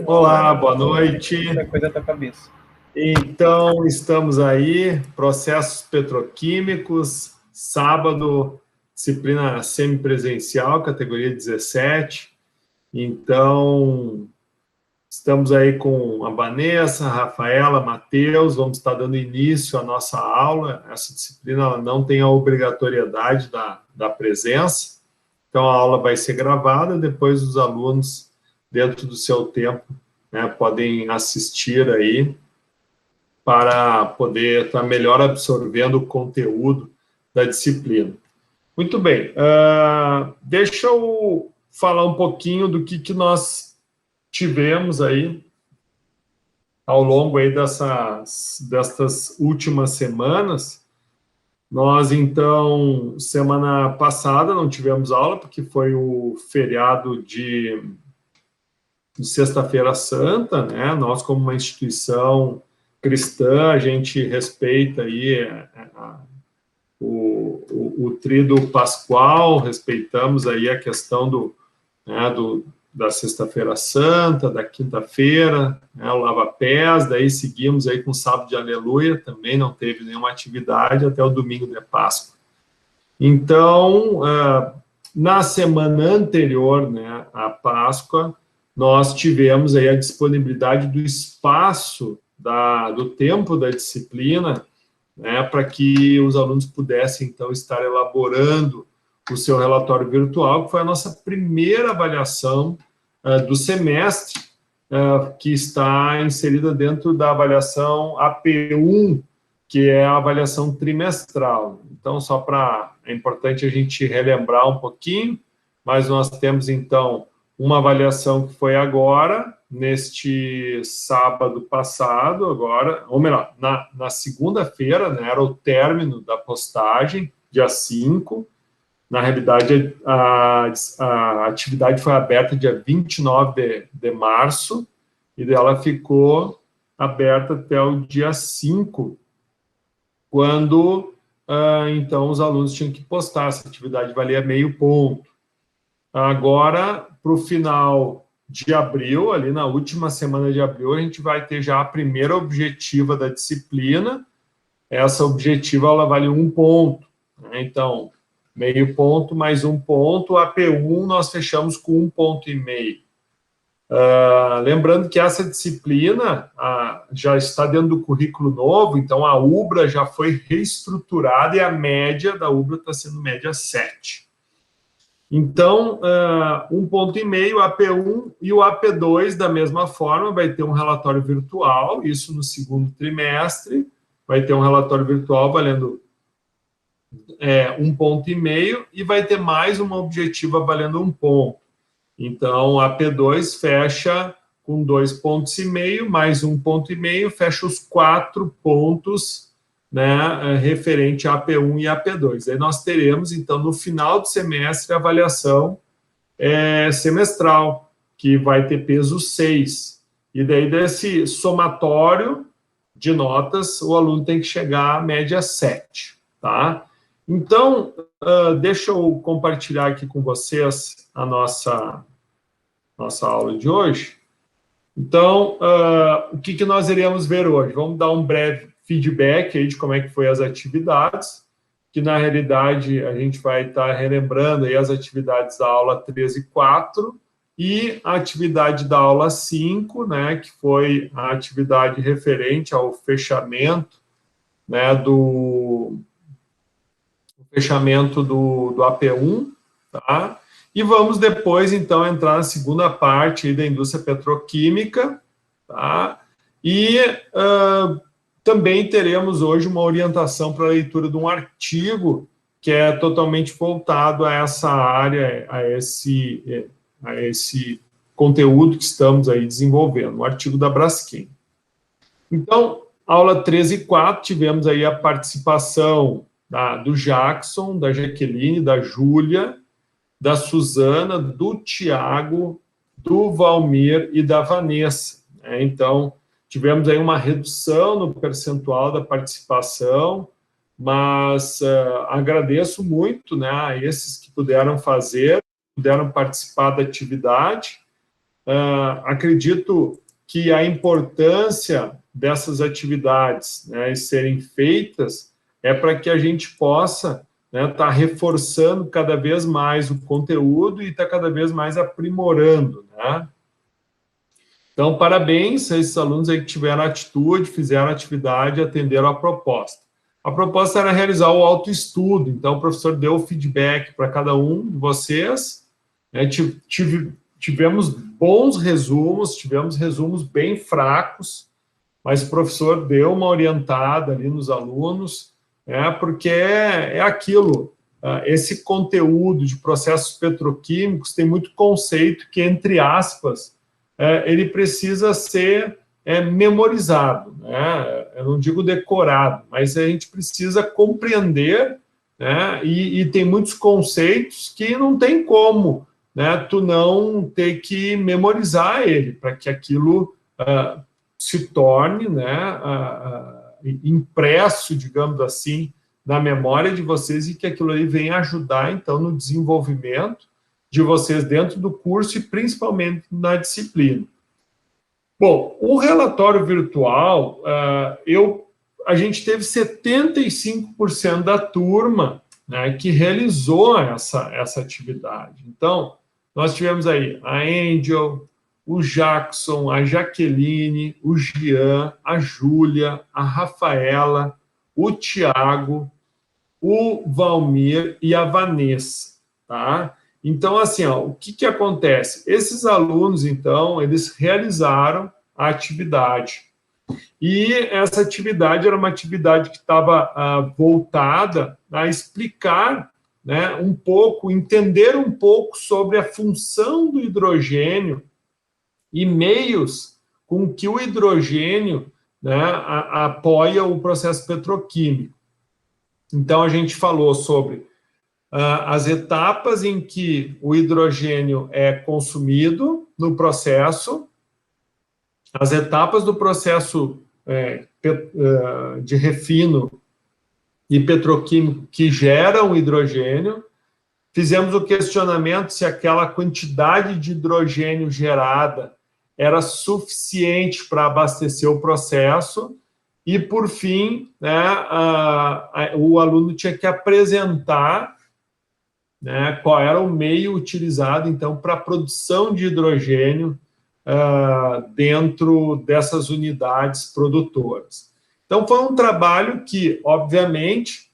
Olá, boa noite. Coisa da tua cabeça. Então, estamos aí, processos petroquímicos, sábado, disciplina semipresencial, categoria 17. Então, estamos aí com a Vanessa, a Rafaela, Matheus, vamos estar dando início à nossa aula. Essa disciplina ela não tem a obrigatoriedade da presença, então a aula vai ser gravada, depois os alunos, dentro do seu tempo, né, podem assistir aí para poder estar melhor absorvendo o conteúdo da disciplina. Muito bem, deixa eu falar um pouquinho do que nós tivemos aí ao longo aí destas últimas semanas. Nós, então, semana passada não tivemos aula, porque foi o feriado de Sexta-feira Santa, né? Nós, como uma instituição cristã, a gente respeita aí o tríduo pascual, respeitamos aí a questão né, da Sexta-feira Santa, da Quinta-feira, né, o lava-pés, daí seguimos aí com o sábado de Aleluia, também não teve nenhuma atividade até o domingo de Páscoa. Então, na semana anterior, né, à Páscoa, nós tivemos aí a disponibilidade do espaço do tempo da disciplina, né, para que os alunos pudessem, então, estar elaborando o seu relatório virtual, que foi a nossa primeira avaliação do semestre, que está inserida dentro da avaliação AP1, que é a avaliação trimestral. Então, é importante a gente relembrar um pouquinho, mas nós temos, então, uma avaliação que foi agora, neste sábado passado, agora, ou melhor, na segunda-feira, né, era o término da postagem, dia 5. Na realidade, a atividade foi aberta dia 29 de março, e ela ficou aberta até o dia 5, quando, então, os alunos tinham que postar. Essa atividade valia meio ponto. Agora, para o final de abril, ali na última semana de abril, a gente vai ter já a primeira objetiva da disciplina. Essa objetiva, ela vale 1 ponto, né? Então, meio ponto mais 1 ponto, a P1 nós fechamos com 1,5 ponto. Lembrando que essa disciplina já está dentro do currículo novo, então a UBRA já foi reestruturada e a média da UBRA está sendo média 7. Então, 1,5 ponto, AP1 e o AP2, da mesma forma, vai ter um relatório virtual, isso no segundo trimestre, vai ter um relatório virtual valendo 1,5 ponto, e vai ter mais uma objetiva valendo 1 ponto. Então, a P2 fecha com 2,5 pontos, mais 1,5 ponto, fecha os 4 pontos, né, referente a AP1 e AP2. Aí nós teremos, então, no final do semestre, a avaliação semestral, que vai ter peso 6. E daí, desse somatório de notas, o aluno tem que chegar à média 7, tá? Então, deixa eu compartilhar aqui com vocês a nossa aula de hoje. Então, o que nós iremos ver hoje? Vamos dar um breve feedback aí de como é que foi as atividades, que na realidade a gente vai estar relembrando aí as atividades da aula 13 e 4 e a atividade da aula 5, né, que foi a atividade referente ao fechamento, né, do AP1, tá? E vamos depois, então, entrar na segunda parte aí da indústria petroquímica, tá? E também teremos hoje uma orientação para a leitura de um artigo que é totalmente voltado a essa área, a esse conteúdo que estamos aí desenvolvendo, um artigo da Braskem. Então, aula 13 e 4, tivemos aí a participação do Jackson, da Jaqueline, da Júlia, da Suzana, do Tiago, do Valmir e da Vanessa, né? Então, tivemos aí uma redução no percentual da participação, mas agradeço muito, né, a esses que puderam participar da atividade. acredito que a importância dessas atividades, né, serem feitas é para que a gente possa estar reforçando cada vez mais o conteúdo e estar cada vez mais aprimorando, né? Então, parabéns a esses alunos aí que tiveram atitude, fizeram a atividade e atenderam a proposta. A proposta era realizar o autoestudo, então o professor deu o feedback para cada um de vocês, né? Tivemos bons resumos, tivemos resumos bem fracos, mas o professor deu uma orientada ali nos alunos, porque é aquilo, esse conteúdo de processos petroquímicos tem muito conceito que, entre aspas, ele precisa ser memorizado, né? Eu não digo decorado, mas a gente precisa compreender, né? E tem muitos conceitos que não tem como, né, tu não ter que memorizar ele, para que aquilo se torne, né, impresso, digamos assim, na memória de vocês, e que aquilo aí venha ajudar, então, no desenvolvimento de vocês dentro do curso e principalmente na disciplina. Bom, o relatório virtual, a gente teve 75% da turma, né, que realizou essa atividade. Então, nós tivemos aí a Angel, o Jackson, a Jaqueline, o Gian, a Júlia, a Rafaela, o Tiago, o Valmir e a Vanessa, tá? Então, assim, o que acontece? Esses alunos, então, eles realizaram a atividade. E essa atividade era uma atividade que estava voltada a explicar, né, um pouco, entender um pouco sobre a função do hidrogênio e meios com que o hidrogênio, né, apoia o processo petroquímico. Então, a gente falou sobre as etapas em que o hidrogênio é consumido no processo, as etapas do processo de refino e petroquímico que geram o hidrogênio. Fizemos o questionamento se aquela quantidade de hidrogênio gerada era suficiente para abastecer o processo. E, por fim, né, o aluno tinha que apresentar, né, qual era o meio utilizado, então, para a produção de hidrogênio dentro dessas unidades produtoras. Então, foi um trabalho que, obviamente,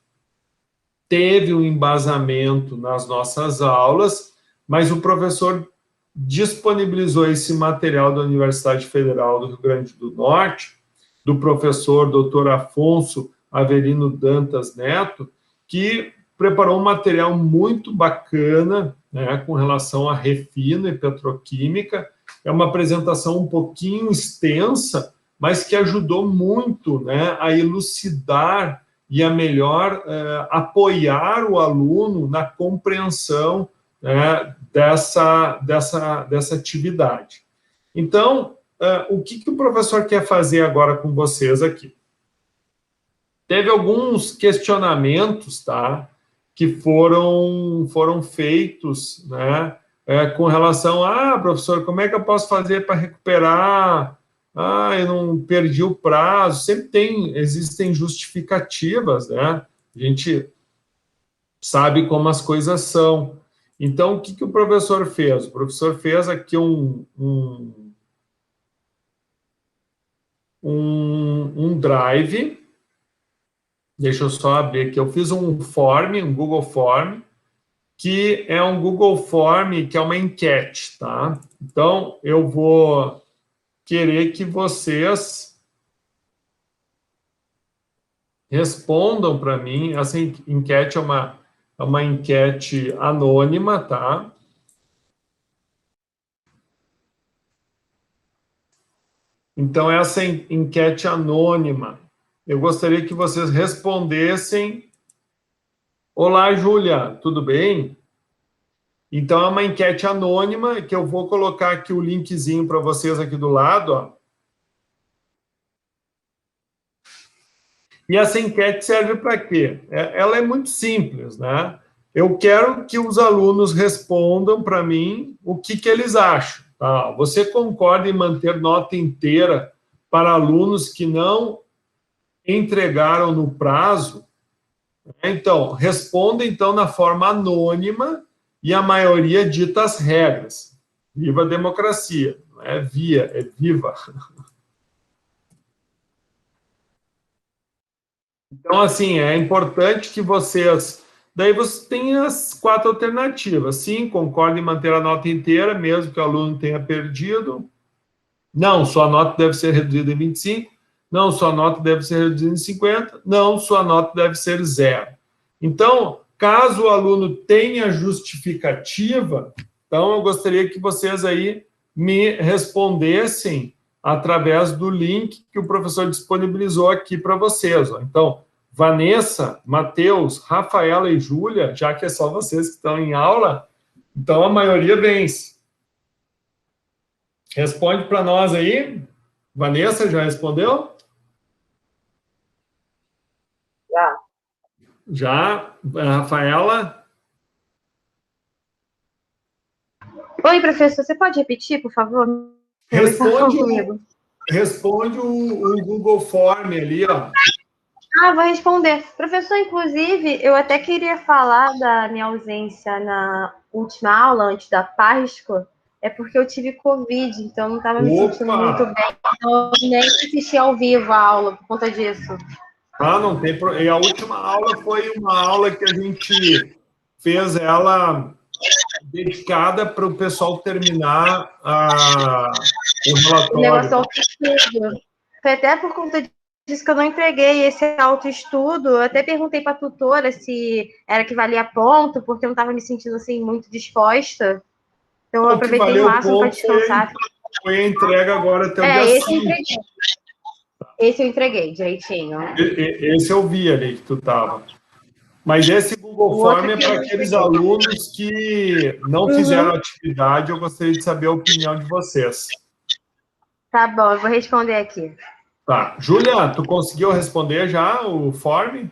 teve um embasamento nas nossas aulas, mas o professor disponibilizou esse material da Universidade Federal do Rio Grande do Norte, do professor Dr. Afonso Avelino Dantas Neto, que preparou um material muito bacana, né, com relação a refino e petroquímica. É uma apresentação um pouquinho extensa, mas que ajudou muito, né, a elucidar e a melhor apoiar o aluno na compreensão, né, dessa atividade. Então, o que o professor quer fazer agora com vocês aqui? Teve alguns questionamentos, tá, que foram feitos, né, com relação a, professor, como é que eu posso fazer para recuperar? Eu não perdi o prazo. Sempre existem justificativas, né? A gente sabe como as coisas são. Então, o que o professor fez? O professor fez aqui um drive. Deixa eu só abrir aqui. Eu fiz um Google Form, que é um Google Form, que é uma enquete, tá? Então, eu vou querer que vocês respondam para mim. Essa enquete é uma enquete anônima, tá? Então, essa enquete anônima, eu gostaria que vocês respondessem. Olá, Júlia, tudo bem? Então, é uma enquete anônima, que eu vou colocar aqui o linkzinho para vocês aqui do lado, ó. E essa enquete serve para quê? Ela é muito simples, né? Eu quero que os alunos respondam para mim o que eles acham. Tá? Você concorda em manter nota inteira para alunos que não entregaram no prazo? Então, responda então na forma anônima e a maioria dita as regras. Viva a democracia, não é via, é viva. Então, assim, é importante que vocês... Daí você tem as 4 alternativas. Sim, concordo em manter a nota inteira, mesmo que o aluno tenha perdido. Não, sua nota deve ser reduzida em 25. Não, sua nota deve ser reduzida em 50. Não, sua nota deve ser 0. Então, caso o aluno tenha justificativa, então eu gostaria que vocês aí me respondessem através do link que o professor disponibilizou aqui para vocês. Então, Vanessa, Matheus, Rafaela e Júlia, já que é só vocês que estão em aula, então a maioria vence. Responde para nós aí. Vanessa, já respondeu? Já. Já. Rafaela? Oi, professor, você pode repetir, por favor? Responde o Google Form ali, ó. Ah, vou responder. Professor, inclusive, eu até queria falar da minha ausência na última aula, antes da Páscoa, é porque eu tive Covid, então não estava me sentindo muito bem. Então, eu nem assisti ao vivo a aula por conta disso. Ah, não tem problema. E a última aula foi uma aula que a gente fez ela dedicada para o pessoal terminar o relatório. O negócio autoestudo. Foi até por conta disso que eu não entreguei esse autoestudo. Eu até perguntei para a tutora se era que valia ponto, porque eu não estava me sentindo assim muito disposta. Então eu aproveitei o máximo para descansar. Foi a entrega agora até o dia 5. Esse eu entreguei direitinho. Esse eu vi ali que tu estava. Mas esse Google Form é para aqueles alunos que não fizeram atividade. Eu gostaria de saber a opinião de vocês. Tá bom, eu vou responder aqui. Tá. Júlia, tu conseguiu responder já o form?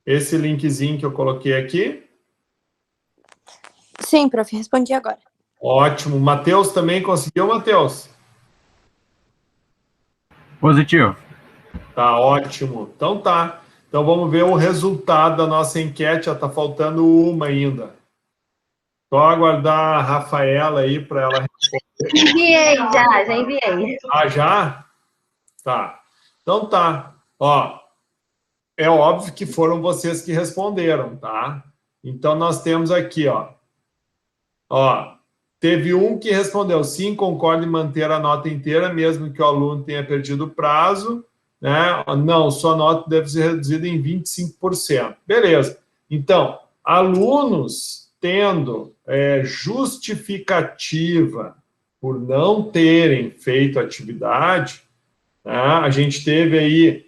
Esse linkzinho que eu coloquei aqui? Sim, prof, respondi agora. Ótimo. Matheus também conseguiu, Matheus? Positivo. Tá, ótimo. Então tá. Então vamos ver o resultado da nossa enquete. Já tá faltando uma ainda. Só aguardar a Rafaela aí para ela responder. Enviei, já enviei. Ah, já? Tá. Então tá. Ó, é óbvio que foram vocês que responderam, tá? Então nós temos aqui, ó. Ó, teve um que respondeu sim, concordo em manter a nota inteira, mesmo que o aluno tenha perdido o prazo, né? Não, sua nota deve ser reduzida em 25%. Beleza. Então, alunos tendo justificativa por não terem feito atividade, né? A gente teve aí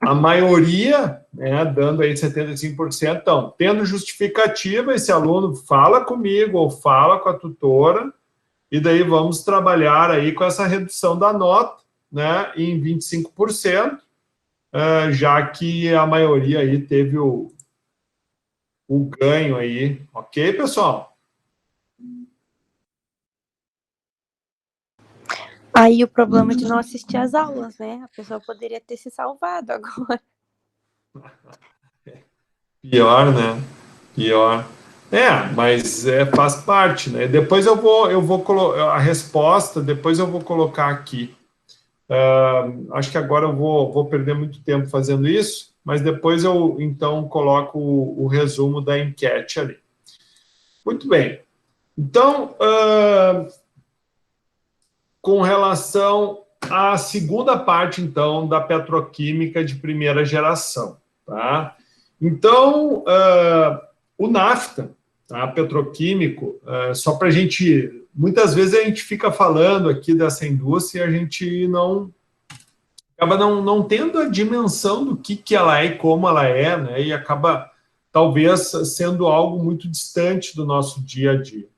a maioria, né, dando aí 75%. Então, tendo justificativa, esse aluno fala comigo ou fala com a tutora, e daí vamos trabalhar aí com essa redução da nota, né, em 25%, já que a maioria aí teve o ganho aí. Ok, pessoal? Aí o problema de não assistir às aulas, né? A pessoa poderia ter se salvado agora. Pior, né? Pior. Mas faz parte, né? Depois eu vou colocar a resposta, depois eu vou colocar aqui. Acho que agora eu vou perder muito tempo fazendo isso, mas depois eu, então, coloco o resumo da enquete ali. Muito bem. Então, com relação à segunda parte, então, da petroquímica de primeira geração, tá? Então, o NAFTA, tá? Petroquímico, só para a gente... Muitas vezes a gente fica falando aqui dessa indústria e a gente acaba não tendo a dimensão do que ela é e como ela é, né? E acaba, talvez, sendo algo muito distante do nosso dia a dia.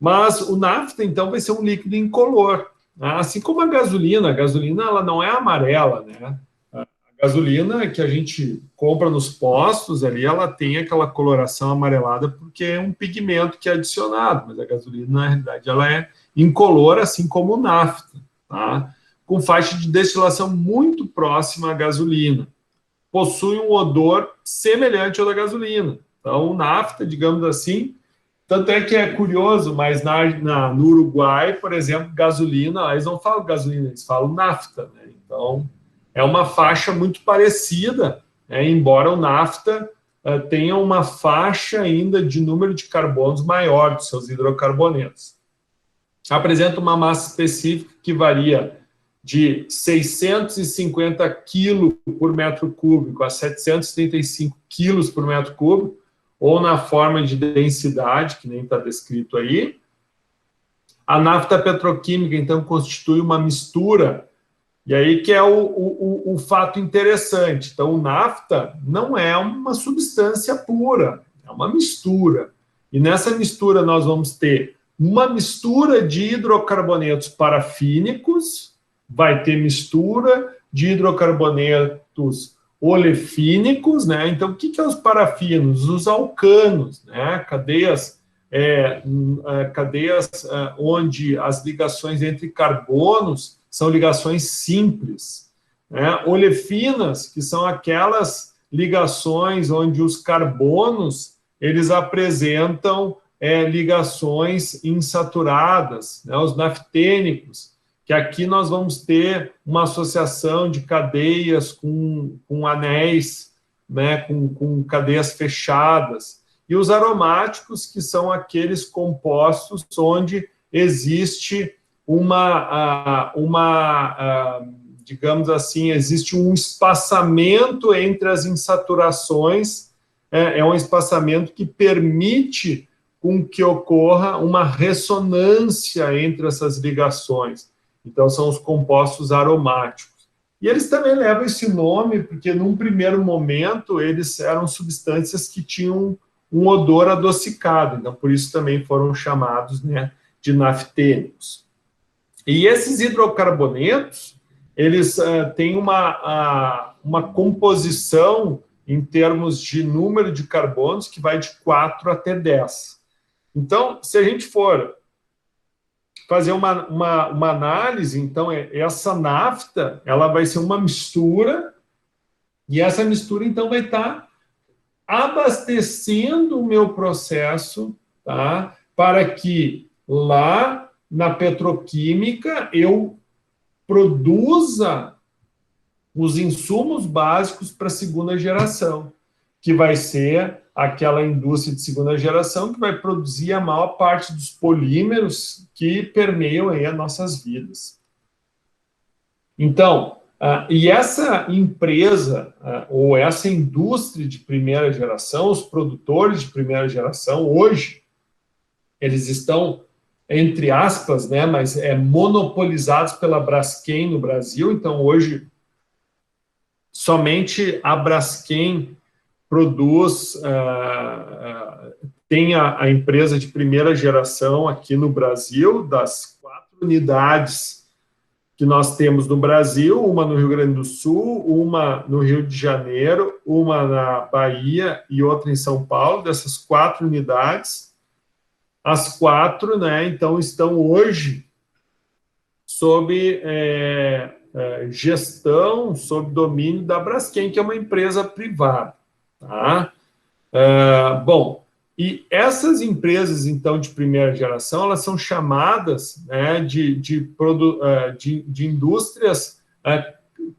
Mas o NAFTA, então, vai ser um líquido incolor, né? Assim como a gasolina ela não é amarela, né? A gasolina que a gente compra nos postos ali, ela tem aquela coloração amarelada porque é um pigmento que é adicionado, mas a gasolina, na realidade, ela é incolor, assim como o nafta, tá? Com faixa de destilação muito próxima à gasolina. Possui um odor semelhante ao da gasolina. Então, o nafta, digamos assim, tanto é que é curioso, mas no Uruguai, por exemplo, gasolina, eles não falam gasolina, eles falam nafta, né? Então, é uma faixa muito parecida, né? Embora o nafta tenha uma faixa ainda de número de carbonos maior dos seus hidrocarbonetos. Apresenta uma massa específica que varia de 650 quilos por metro cúbico a 735 quilos por metro cúbico, ou na forma de densidade, que nem está descrito aí. A nafta petroquímica, então, constitui uma mistura, e aí que é o fato interessante. Então, o nafta não é uma substância pura, é uma mistura. E nessa mistura nós vamos ter uma mistura de hidrocarbonetos parafínicos, vai ter mistura de hidrocarbonetos olefínicos, né? Então, o que são os parafinos? Os alcanos, né? Cadeias onde as ligações entre carbonos são ligações simples, né? Olefinas, que são aquelas ligações onde os carbonos eles apresentam ligações insaturadas, né? Os naftênicos, que aqui nós vamos ter uma associação de cadeias com anéis, né, com cadeias fechadas, e os aromáticos, que são aqueles compostos onde existe digamos assim, existe um espaçamento entre as insaturações, é um espaçamento que permite com que ocorra uma ressonância entre essas ligações. Então, são os compostos aromáticos. E eles também levam esse nome porque, num primeiro momento, eles eram substâncias que tinham um odor adocicado. Então, por isso também foram chamados, né, de naftênicos. E esses hidrocarbonetos, eles têm uma composição em termos de número de carbonos que vai de 4 até 10. Então, se a gente for fazer uma análise, então, essa nafta, ela vai ser uma mistura, e essa mistura, então, vai estar abastecendo o meu processo, tá? Para que lá na petroquímica eu produza os insumos básicos para a segunda geração, que vai ser aquela indústria de segunda geração que vai produzir a maior parte dos polímeros que permeiam aí as nossas vidas. Então, e essa empresa, ou essa indústria de primeira geração, os produtores de primeira geração, hoje, eles estão, entre aspas, né, mas monopolizados pela Braskem no Brasil. Então, hoje, somente a Braskem produz, tem a empresa de primeira geração aqui no Brasil, das 4 unidades que nós temos no Brasil, uma no Rio Grande do Sul, uma no Rio de Janeiro, uma na Bahia e outra em São Paulo. Dessas 4 unidades, as 4, né, então, estão hoje sob gestão, sob domínio da Braskem, que é uma empresa privada. Tá? Bom, e essas empresas, então, de primeira geração, elas são chamadas, né, de indústrias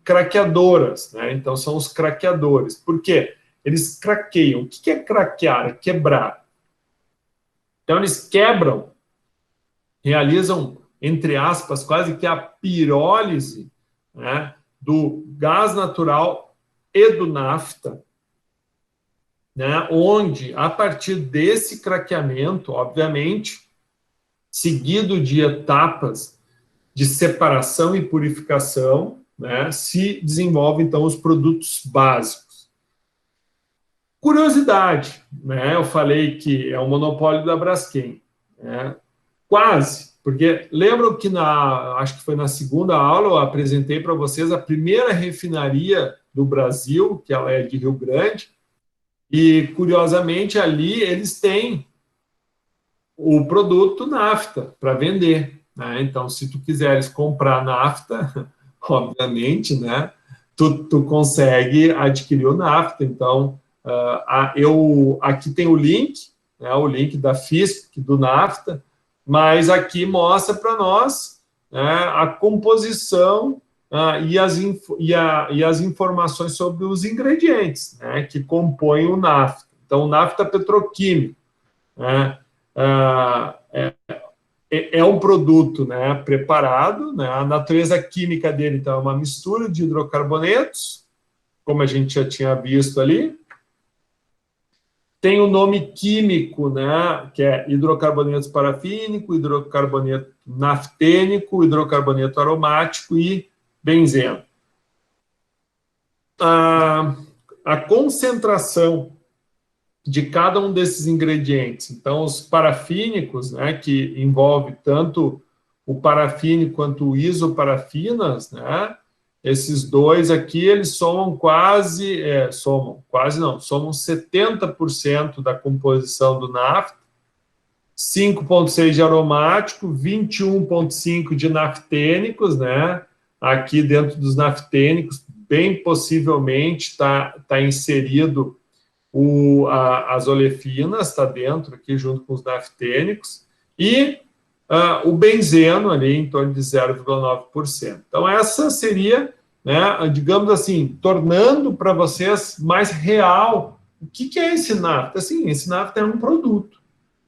craqueadoras, né? Então, são os craqueadores. Por quê? Eles craqueiam. O que é craquear? É quebrar. Então, eles quebram, realizam, entre aspas, quase que a pirólise, né, do gás natural e do nafta, né, onde, a partir desse craqueamento, obviamente, seguido de etapas de separação e purificação, né, se desenvolvem, então, os produtos básicos. Curiosidade, né, eu falei que é o monopólio da Braskem, né, quase, porque lembram que acho que foi na segunda aula, eu apresentei para vocês a primeira refinaria do Brasil, que ela é de Rio Grande, e, curiosamente, ali eles têm o produto nafta para vender, né? Então, se tu quiseres comprar nafta, obviamente, né, tu consegue adquirir o nafta. Então, aqui tem o link, né, o link da FISP, do nafta, mas aqui mostra para nós, né, a composição e as informações sobre os ingredientes, né, que compõem o nafta. Então, o nafta petroquímico, né, é um produto, né, preparado, né, a natureza química dele, então, é uma mistura de hidrocarbonetos, como a gente já tinha visto ali. Tem o nome químico, né, que é hidrocarboneto parafínico, hidrocarboneto naftênico, hidrocarboneto aromático e benzeno. A concentração de cada um desses ingredientes. Então, os parafínicos, né, que envolve tanto o parafínico quanto o isoparafinas, né, esses dois aqui, eles somam 70% da composição do nafta, 5,6 de aromático, 21,5 de naftênicos, né, aqui dentro dos naftênicos, bem possivelmente está inserido as olefinas, está dentro aqui junto com os naftênicos, e o benzeno ali em torno de 0,9%. Então, essa seria, né, digamos assim, tornando para vocês mais real o que é esse nafta. Assim, esse nafta é um produto.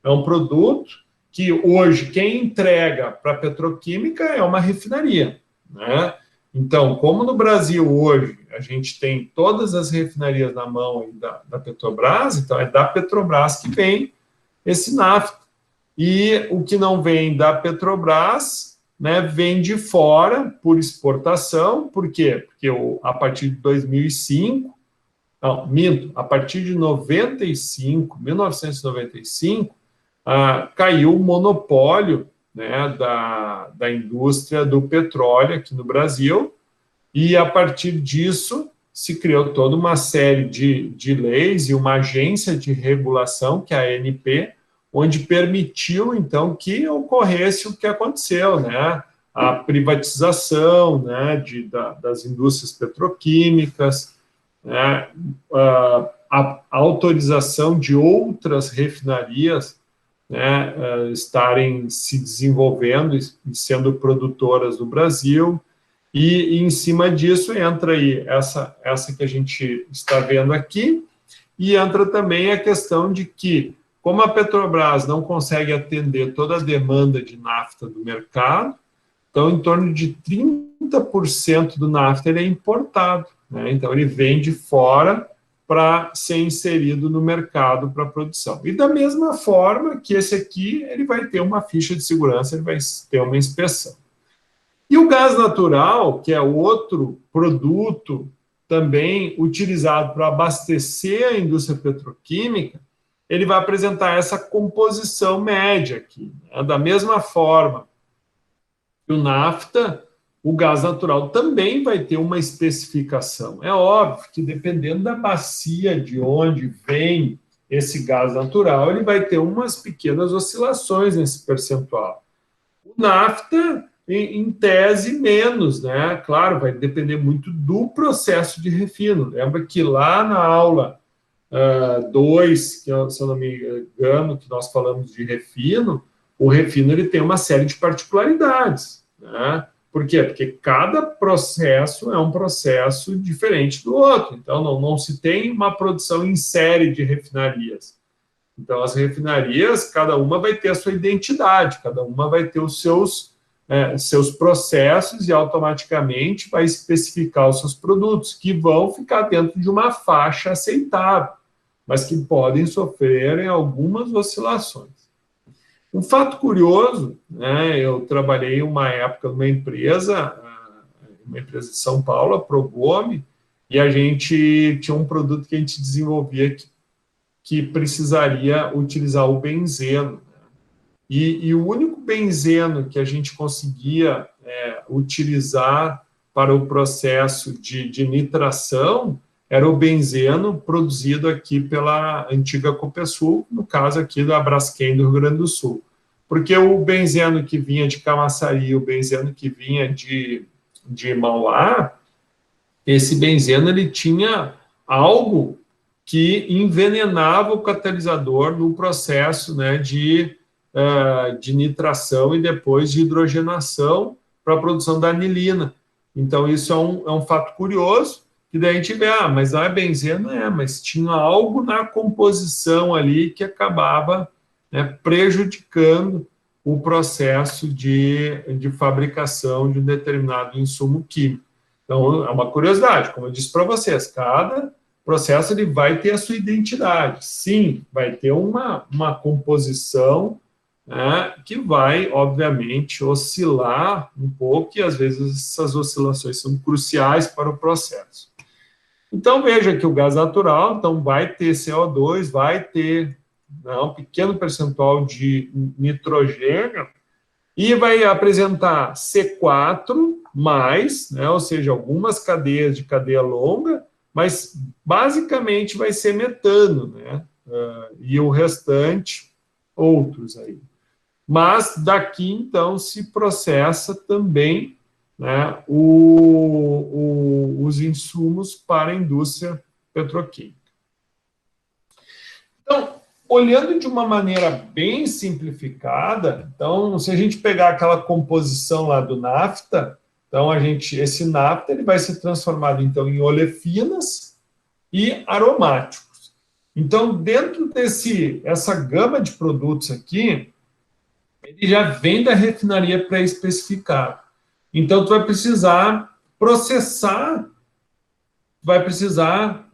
É um produto que hoje quem entrega para a petroquímica é uma refinaria, né? Então, como no Brasil hoje a gente tem todas as refinarias na mão da Petrobras, então é da Petrobras que vem esse nafta. E o que não vem da Petrobras, né, vem de fora por exportação. Por quê? Porque a partir de 2005, a partir de 1995, caiu o monopólio, né, da indústria do petróleo aqui no Brasil, e a partir disso se criou toda uma série de leis e uma agência de regulação, que é a ANP, onde permitiu, então, que ocorresse o que aconteceu, né, a privatização, né, das indústrias petroquímicas, né, a autorização de outras refinarias, né, estarem se desenvolvendo e sendo produtoras no Brasil, e em cima disso entra aí essa que a gente está vendo aqui, e entra também a questão de que, como a Petrobras não consegue atender toda a demanda de nafta do mercado, então em torno de 30% do nafta ele é importado, né? Então ele vem de fora para ser inserido no mercado para produção. E da mesma forma que esse aqui, ele vai ter uma ficha de segurança, ele vai ter uma inspeção. E o gás natural, que é outro produto também utilizado para abastecer a indústria petroquímica, ele vai apresentar essa composição média aqui, né? Da mesma forma que o nafta, o gás natural também vai ter uma especificação. É óbvio que, dependendo da bacia de onde vem esse gás natural, ele vai ter umas pequenas oscilações nesse percentual. O nafta, em tese, menos, né? Claro, vai depender muito do processo de refino. Lembra que lá na aula 2, que, se eu não me engano, que nós falamos de refino, o refino ele tem uma série de particularidades, né? Por quê? Porque cada processo é um processo diferente do outro. Então, não se tem uma produção em série de refinarias. Então, as refinarias, cada uma vai ter a sua identidade, cada uma vai ter os seus processos e automaticamente vai especificar os seus produtos, que vão ficar dentro de uma faixa aceitável, mas que podem sofrer algumas oscilações. Um fato curioso, né, eu trabalhei uma época numa empresa de São Paulo, a Progome, e a gente tinha um produto que a gente desenvolvia que precisaria utilizar o benzeno, né? E o único benzeno que a gente conseguia utilizar para o processo de nitração era o benzeno produzido aqui pela antiga Copesul, no caso aqui da Braskem do Rio Grande do Sul. Porque o benzeno que vinha de Camaçari, o benzeno que vinha de Mauá, esse benzeno ele tinha algo que envenenava o catalisador no processo, né, de nitração e depois de hidrogenação para a produção da anilina. Então, isso é um fato curioso, que daí a gente vê, mas não é benzeno, mas tinha algo na composição ali que acabava, né, prejudicando o processo de fabricação de um determinado insumo químico. Então, é uma curiosidade, como eu disse para vocês, cada processo ele vai ter a sua identidade. Sim, vai ter uma composição, né, que vai, obviamente, oscilar um pouco, e às vezes essas oscilações são cruciais para o processo. Então, veja que o gás natural então, vai ter CO2, vai ter, né, um pequeno percentual de nitrogênio, e vai apresentar C4+, né, ou seja, algumas cadeias de cadeia longa, mas basicamente vai ser metano, né, e o restante, outros aí. Mas daqui, então, se processa também, né, os insumos para a indústria petroquímica. Então, olhando de uma maneira bem simplificada, então, se a gente pegar aquela composição lá do nafta, então esse nafta ele vai ser transformado então em olefinas e aromáticos. Então, dentro essa gama de produtos aqui, ele já vem da refinaria pré-especificado. Então, tu vai precisar processar, vai precisar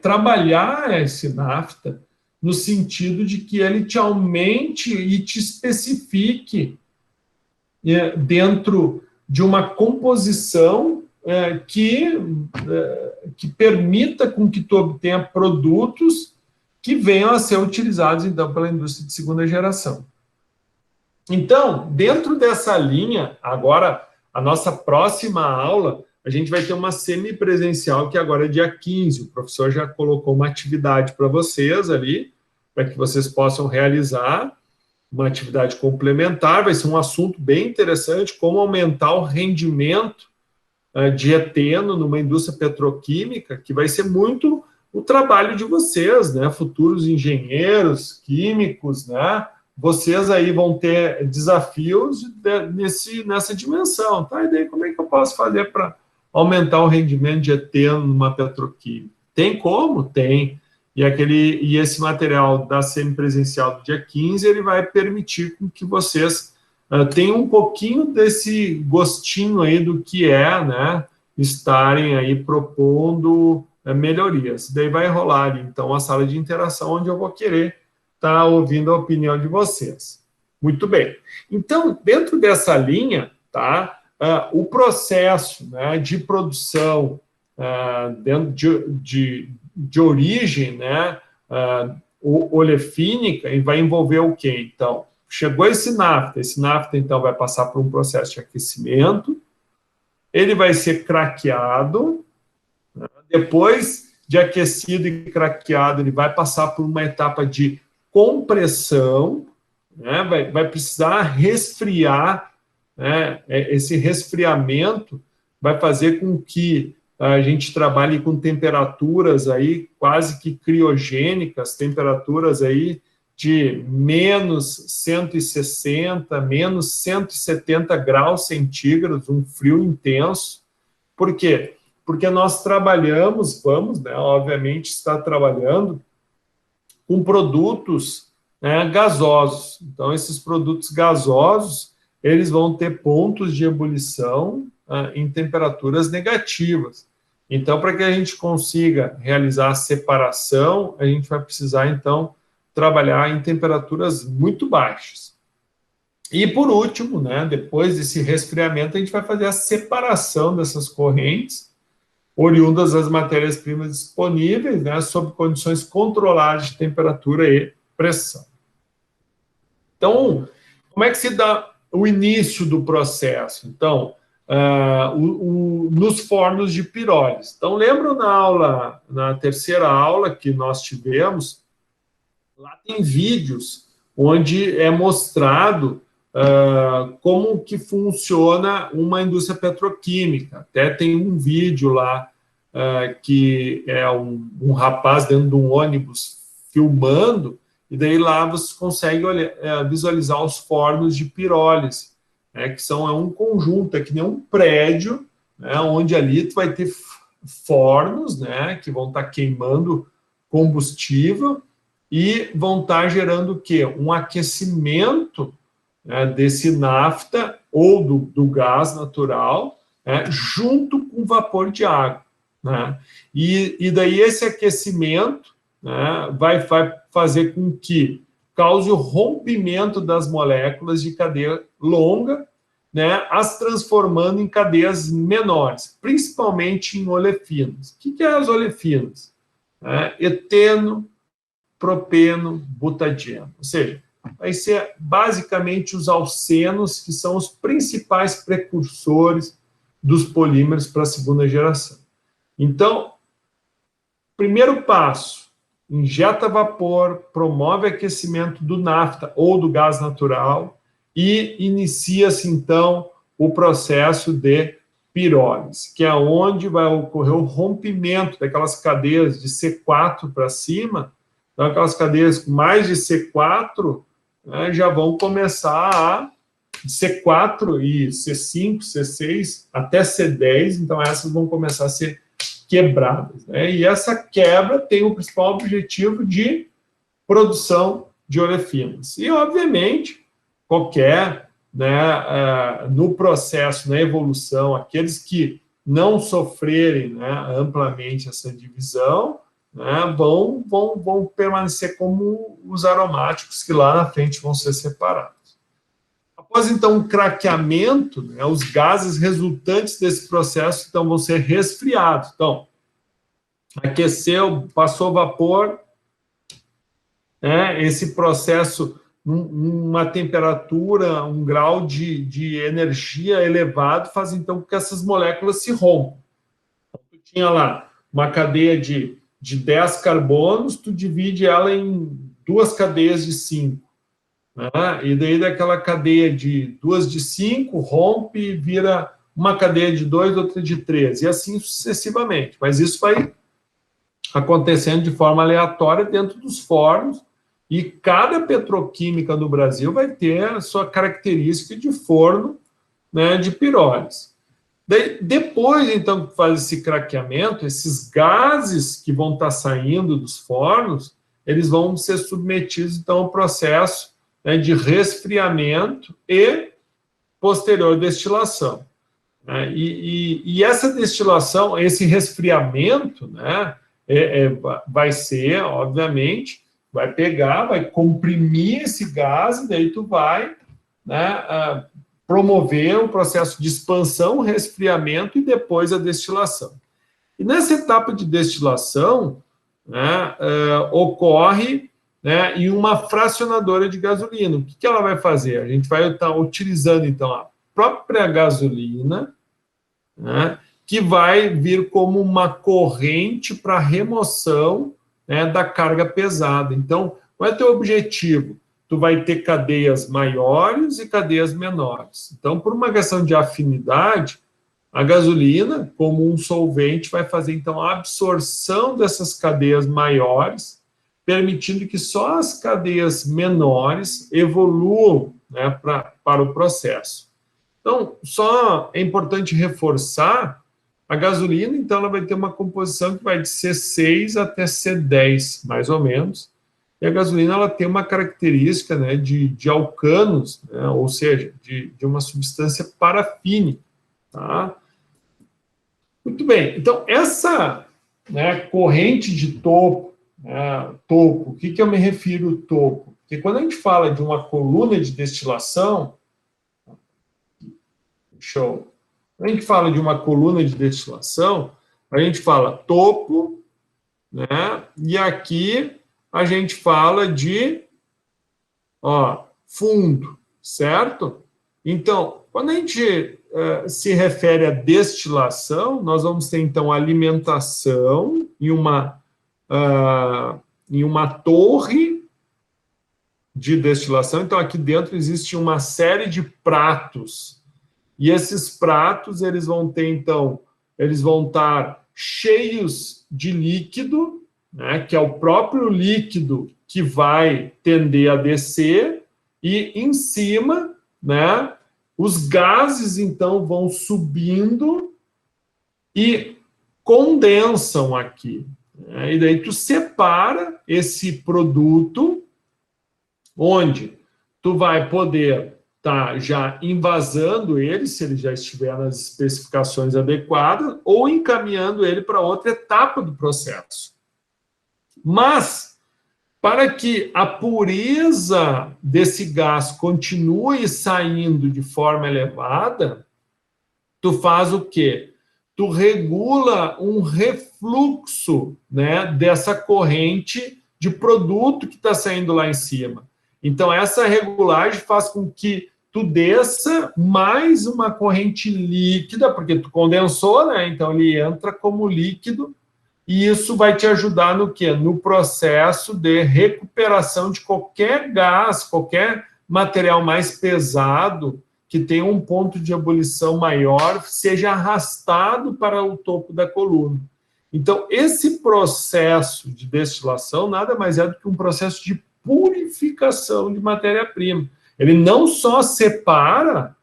trabalhar esse nafta no sentido de que ele te aumente e te especifique dentro de uma composição que permita com que tu obtenha produtos que venham a ser utilizados, então, pela indústria de segunda geração. Então, dentro dessa linha, agora, a nossa próxima aula, a gente vai ter uma semipresencial, que agora é dia 15. O professor já colocou uma atividade para vocês ali, para que vocês possam realizar uma atividade complementar. Vai ser um assunto bem interessante, como aumentar o rendimento de eteno numa indústria petroquímica, que vai ser muito o trabalho de vocês, né? Futuros engenheiros, químicos, né? Vocês aí vão ter desafios nessa dimensão, tá? E daí, como é que eu posso fazer para aumentar o rendimento de eteno numa petroquímica? Tem como? Tem. E esse material da semipresencial do dia 15, ele vai permitir com que vocês tenham um pouquinho desse gostinho aí do que né, estarem aí propondo melhorias. Daí vai rolar ali, então, a sala de interação, onde eu vou querer estar ouvindo a opinião de vocês. Muito bem. Então, dentro dessa linha, tá, o processo, né, de produção dentro de origem, né, olefínica, e vai envolver o quê? Então, chegou esse nafta, então, vai passar por um processo de aquecimento, ele vai ser craqueado, né, depois de aquecido e craqueado, ele vai passar por uma etapa de compressão, né, vai precisar resfriar, né, esse resfriamento vai fazer com que a gente trabalhe com temperaturas aí quase que criogênicas, temperaturas aí de menos 160, menos 170 graus centígrados, um frio intenso. Por quê? Porque nós vamos, né, obviamente, estar trabalhando com produtos, né, gasosos. Então, esses produtos gasosos, eles vão ter pontos de ebulição em temperaturas negativas. Então, para que a gente consiga realizar a separação, a gente vai precisar, então, trabalhar em temperaturas muito baixas. E, por último, né, depois desse resfriamento, a gente vai fazer a separação dessas correntes, oriundas das matérias-primas disponíveis, né, sob condições controladas de temperatura e pressão. Então, como é que se dá o início do processo? Então, nos fornos de pirólise. Então, lembro na terceira aula que nós tivemos, lá tem vídeos onde é mostrado como que funciona uma indústria petroquímica. Até tem um vídeo lá que é um rapaz dentro de um ônibus filmando, e daí lá você consegue visualizar os fornos de pirólise, que são um conjunto, que nem um prédio, onde ali tu vai ter fornos, que vão estar queimando combustível e vão estar gerando o quê? Um aquecimento desse nafta ou do gás natural, junto com vapor de água. E daí esse aquecimento vai fazer com que cause o rompimento das moléculas de cadeia longa, as transformando em cadeias menores, principalmente em olefinas. O que é as olefinas? Eteno, propeno, butadieno. Ou seja, vai ser basicamente os alcenos, que são os principais precursores dos polímeros para a segunda geração. Então, primeiro passo, injeta vapor, promove aquecimento do nafta ou do gás natural e inicia-se, então, o processo de pirólise, que é onde vai ocorrer o rompimento daquelas cadeias de C4 para cima. Então, aquelas cadeias com mais de C4 já vão começar a C4 e C5, C6, até C10, então essas vão começar a ser quebradas. E essa quebra tem o principal objetivo de produção de olefinas. E, obviamente, qualquer, no processo, na evolução, aqueles que não sofrerem amplamente essa divisão, vão permanecer como os aromáticos, que lá na frente vão ser separados. Após, então, o craqueamento, os gases resultantes desse processo então, vão ser resfriados. Então, aqueceu, passou vapor, esse processo, uma temperatura, um grau de energia elevado, faz, então, com que essas moléculas se rompam. Então, tu tinha lá uma cadeia de 10 carbonos, tu divide ela em 2 cadeias de 5. E daí daquela cadeia de 2 de 5, rompe e vira uma cadeia de 2, outra de 3, e assim sucessivamente. Mas isso vai acontecendo de forma aleatória dentro dos fornos, e cada petroquímica no Brasil vai ter a sua característica de forno de pirólise. Daí, depois, então, que faz esse craqueamento, esses gases que vão estar saindo dos fornos, eles vão ser submetidos, então, ao processo de resfriamento e posterior destilação. E essa destilação, esse resfriamento, vai ser, obviamente, vai pegar, vai comprimir esse gás, e daí tu vai promover o processo de expansão, resfriamento e depois a destilação. E nessa etapa de destilação, ocorre em uma fracionadora de gasolina. O que ela vai fazer? A gente vai estar utilizando, então, a própria gasolina, que vai vir como uma corrente para remoção da carga pesada. Então, qual é o teu objetivo? Tu vai ter cadeias maiores e cadeias menores. Então, por uma questão de afinidade, a gasolina, como um solvente, vai fazer, então, a absorção dessas cadeias maiores, permitindo que só as cadeias menores evoluam para o processo. Então, só é importante reforçar, a gasolina, então, ela vai ter uma composição que vai de C6 até C10, mais ou menos, e a gasolina ela tem uma característica de alcanos, ou seja, de uma substância parafínica. Tá? Muito bem, então, essa corrente de topo, o que eu me refiro topo? Porque quando a gente fala de uma coluna de destilação, show. Quando a gente fala de uma coluna de destilação, a gente fala topo, e aqui a gente fala de fundo, certo? Então, quando a gente se refere à destilação, nós vamos ter, então, alimentação em uma torre de destilação. Então, aqui dentro existe uma série de pratos. E esses pratos, eles vão ter, então, eles vão estar cheios de líquido, né, que é o próprio líquido que vai tender a descer, e em cima, né, os gases, então, vão subindo e condensam aqui. Né, e daí tu separa esse produto, onde tu vai poder estar já envasando ele, se ele já estiver nas especificações adequadas, ou encaminhando ele para outra etapa do processo. Mas, para que a pureza desse gás continue saindo de forma elevada, tu faz o quê? Tu regula um refluxo, né, dessa corrente de produto que está saindo lá em cima. Então, essa regulagem faz com que tu desça mais uma corrente líquida, porque tu condensou, né? Então, ele entra como líquido, e isso vai te ajudar no quê? No processo de recuperação de qualquer gás, qualquer material mais pesado, que tenha um ponto de ebulição maior, seja arrastado para o topo da coluna. Então, esse processo de destilação nada mais é do que um processo de purificação de matéria-prima. Ele não só separa,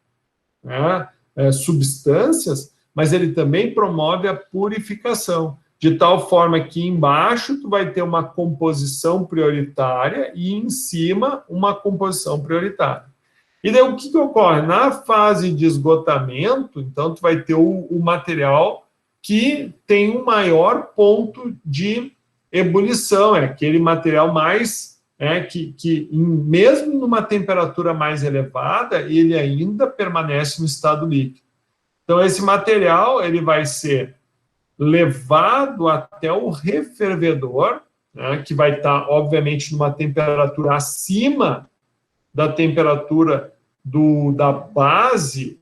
né, substâncias, mas ele também promove a purificação, de tal forma que embaixo tu vai ter uma composição prioritária e em cima uma composição prioritária. E daí o que ocorre? Na fase de esgotamento, então tu vai ter o material que tem um maior ponto de ebulição, é aquele material mais... que mesmo numa temperatura mais elevada, ele ainda permanece no estado líquido. Então, esse material ele vai ser levado até o refervedor, né, que vai estar, obviamente, numa temperatura acima da temperatura da base,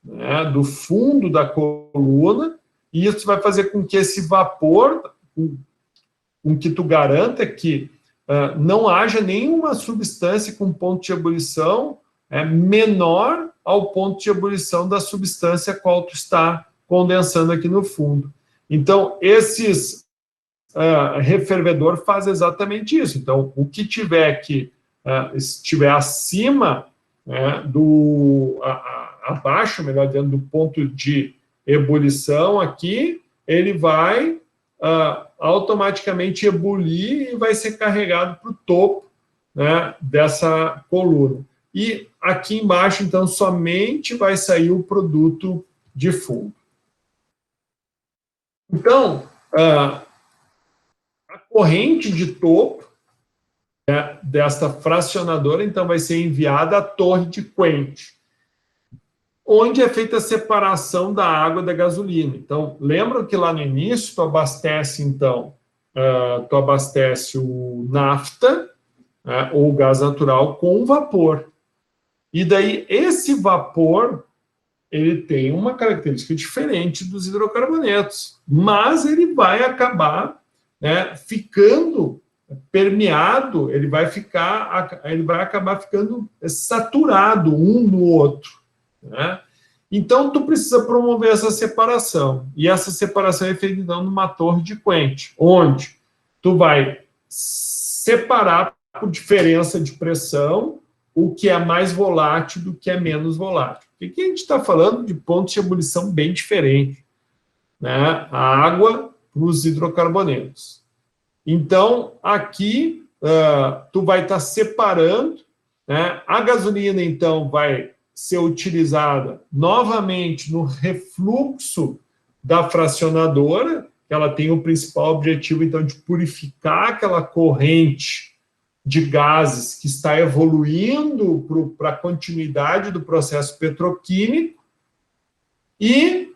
né, do fundo da coluna, e isso vai fazer com que esse vapor, com que tu garanta que não haja nenhuma substância com ponto de ebulição menor ao ponto de ebulição da substância a qual tu está condensando aqui no fundo. Então, esses refervedor faz exatamente isso. Então, o que tiver que estiver acima abaixo, melhor dizendo, do ponto de ebulição aqui, ele vai automaticamente ebulir e vai ser carregado para o topo, né, dessa coluna. E aqui embaixo, então, somente vai sair o produto de fundo. Então, a corrente de topo desta fracionadora, então, vai ser enviada à torre de quente, onde é feita a separação da água da gasolina. Então, lembra que lá no início tu abastece, então, tu abastece o nafta, ou o gás natural, com vapor. E daí, esse vapor, ele tem uma característica diferente dos hidrocarbonetos, mas ele vai acabar ficando permeado, ele vai acabar ficando saturado um no outro, né? Então, tu precisa promover essa separação. E essa separação é feita, então, numa torre de quente, onde tu vai separar por diferença de pressão o que é mais volátil do que é menos volátil. Porque aqui a gente está falando de pontos de ebulição bem diferentes, né? A água para os hidrocarbonetos. Então, aqui, tu vai estar separando, né? A gasolina, então, vai ser utilizada novamente no refluxo da fracionadora, que ela tem o principal objetivo, então, de purificar aquela corrente de gases que está evoluindo para a continuidade do processo petroquímico, e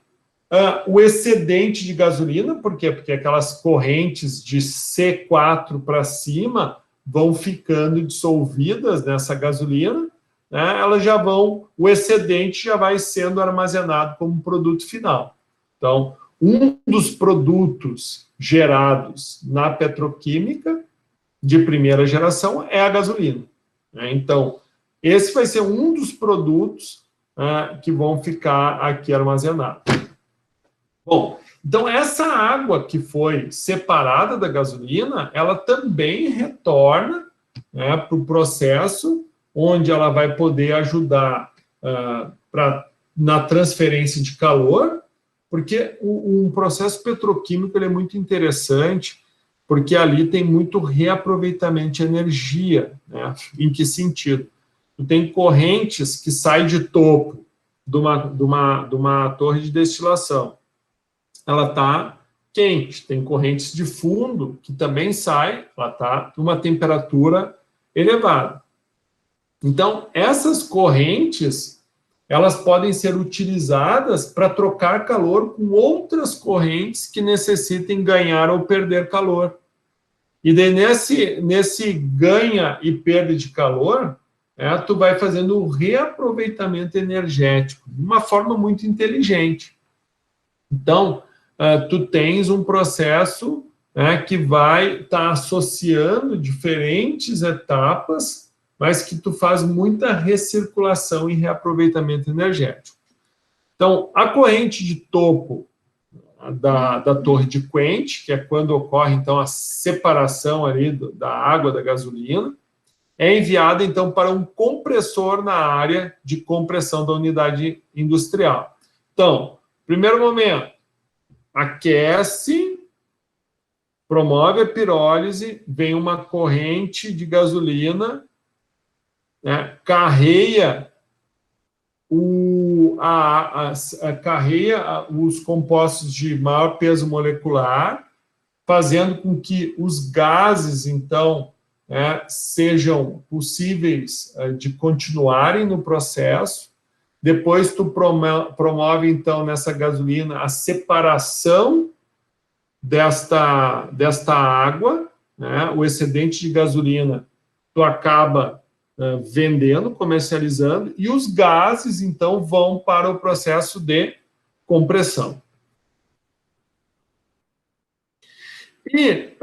o excedente de gasolina, por quê? Porque aquelas correntes de C4 para cima vão ficando dissolvidas nessa gasolina, né, elas já vão, o excedente já vai sendo armazenado como produto final. Então, um dos produtos gerados na petroquímica de primeira geração é a gasolina, né? Então, esse vai ser um dos produtos que vão ficar aqui armazenados. Bom, então essa água que foi separada da gasolina, ela também retorna, né, para o processo, onde ela vai poder ajudar na transferência de calor, porque um processo petroquímico ele é muito interessante, porque ali tem muito reaproveitamento de energia, né? Em que sentido? Tu tem correntes que saem de topo de uma torre de destilação. Ela está quente. Tem correntes de fundo que também saem, ela está numa temperatura elevada. Então, essas correntes, elas podem ser utilizadas para trocar calor com outras correntes que necessitem ganhar ou perder calor. E daí, nesse ganha e perda de calor, tu vai fazendo o reaproveitamento energético de uma forma muito inteligente. Então, tu tens um processo que vai estar associando diferentes etapas, mas que tu faz muita recirculação e reaproveitamento energético. Então, a corrente de topo da torre de Quench, que é quando ocorre, então, a separação ali da água da gasolina, é enviada, então, para um compressor na área de compressão da unidade industrial. Então, primeiro momento, aquece, promove a pirólise, vem uma corrente de gasolina, né, carreia os compostos de maior peso molecular, fazendo com que os gases, então, sejam possíveis de continuarem no processo. Depois tu promove, então, nessa gasolina, a separação desta água, né? O excedente de gasolina tu acaba vendendo, comercializando, e os gases, então, vão para o processo de compressão. E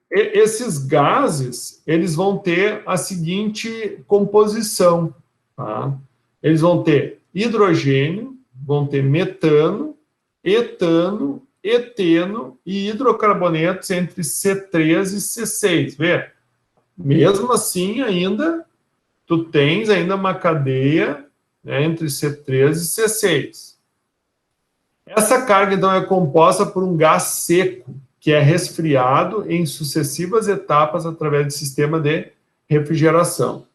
esses gases, eles vão ter a seguinte composição, tá? Eles vão ter hidrogênio, vão ter metano, etano, eteno e hidrocarbonetos entre C3 e C6, vê? Mesmo assim, ainda, tu tens ainda uma cadeia, né, entre C3 e C6. Essa carga, então, é composta por um gás seco, que é resfriado em sucessivas etapas através do sistema de refrigeração.